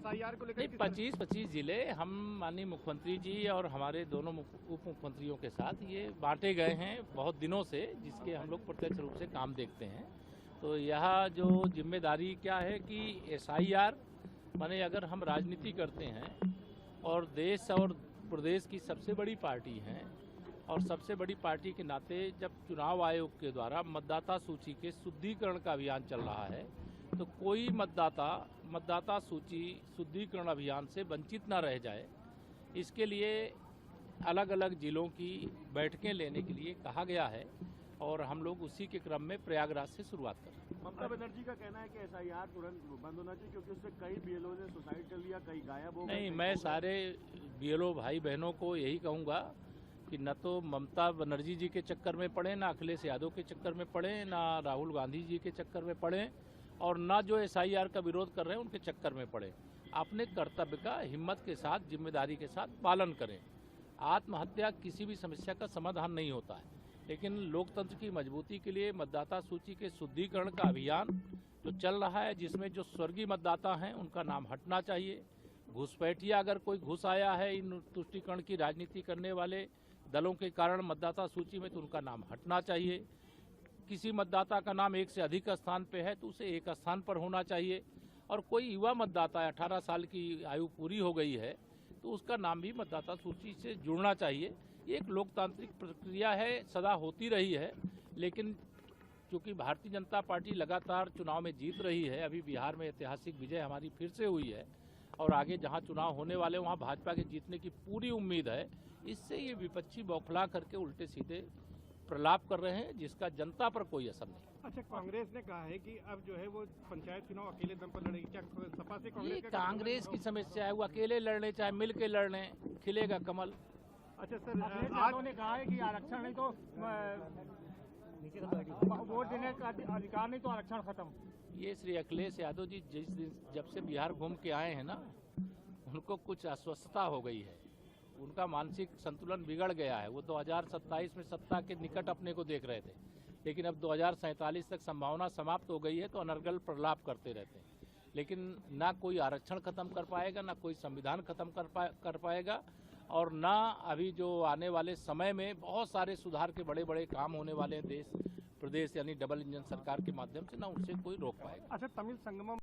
SIR को लेकर? 25 जिले हम माननीय मुख्यमंत्री जी और हमारे दोनों उप मुख्यमंत्रियों के साथ ये बांटे गए हैं बहुत दिनों से, जिसके हम लोग प्रत्यक्ष रूप से काम देखते हैं। तो यह जो जिम्मेदारी क्या है कि एसआईआर माने अगर हम राजनीति करते हैं और देश और प्रदेश की सबसे बड़ी पार्टी हैं और सबसे बड़ी पार्टी के नाते जब चुनाव आयोग के द्वारा मतदाता सूची के शुद्धिकरण का अभियान चल रहा है तो कोई मतदाता सूची शुद्धिकरण अभियान से वंचित न रह जाए, इसके लिए अलग अलग जिलों की बैठकें लेने के लिए कहा गया है और हम लोग उसी के क्रम में प्रयागराज से शुरुआत कर रहे हैं। ममता बनर्जी का कहना है कि एसआईआर तुरंत बंद होना चाहिए क्योंकि उससे कई बीएलओ ने सुसाइड कर लिया, कई गायब हो गए। नहीं, मैं सारे बीएलओ भाई बहनों को यही कहूँगा कि न तो ममता बनर्जी जी के चक्कर में पड़े, ना अखिलेश यादव के चक्कर में पड़े, ना राहुल गांधी जी के चक्कर में पड़े और ना जो एसआईआर का विरोध कर रहे हैं उनके चक्कर में पड़े। अपने कर्तव्य का हिम्मत के साथ, जिम्मेदारी के साथ पालन करें। आत्महत्या किसी भी समस्या का समाधान नहीं होता है, लेकिन लोकतंत्र की मजबूती के लिए मतदाता सूची के शुद्धिकरण का अभियान जो चल रहा है, जिसमें जो स्वर्गीय मतदाता हैं उनका नाम हटना चाहिए। घुसपैठिया अगर कोई घुस आया है इन तुष्टीकरण की राजनीति करने वाले दलों के कारण मतदाता सूची में, तो उनका नाम हटना चाहिए। किसी मतदाता का नाम एक से अधिक स्थान पे है तो उसे एक स्थान पर होना चाहिए। और कोई युवा मतदाता 18 साल की आयु पूरी हो गई है तो उसका नाम भी मतदाता सूची से जुड़ना चाहिए। ये एक लोकतांत्रिक प्रक्रिया है, सदा होती रही है, लेकिन क्योंकि भारतीय जनता पार्टी लगातार चुनाव में जीत रही है, अभी बिहार में ऐतिहासिक विजय हमारी फिर से हुई है और आगे जहां चुनाव होने वाले वहां भाजपा के जीतने की पूरी उम्मीद है। इससे ये विपक्षी बौखला करके उल्टे सीधे प्रलाप कर रहे हैं जिसका जनता पर कोई असर नहीं। अच्छा, कांग्रेस ने कहा है कि अब जो है वो पंचायत चुनाव अकेले दम पर लड़ेगी, क्या सपा से कांग्रेस? ये कांग्रेस की समस्या है, वो अकेले लड़ने चाहे मिल के लड़ने, खिलेगा कमल। अच्छा सर, आज ने कहा है कि आरक्षण नहीं तो वोट देने का अधिकार नहीं तो आरक्षण खत्म। ये श्री अखिलेश यादव जी जिस दिन जब से बिहार घूम के आए हैं ना, उनको कुछ अस्वस्थता हो गई है, उनका मानसिक संतुलन बिगड़ गया है। वो 2027 में सत्ता के निकट अपने को देख रहे थे, लेकिन अब 2047 तक संभावना समाप्त हो गई है तो अनर्गल प्रलाप करते रहते हैं। लेकिन ना कोई आरक्षण खत्म कर पाएगा, ना कोई संविधान खत्म कर पाएगा और ना अभी जो आने वाले समय में बहुत सारे सुधार के बड़े बड़े काम होने वाले हैं देश प्रदेश यानी डबल इंजन सरकार के माध्यम से, ना उनसे कोई रोक पाएगा। अच्छा, तमिल संगमम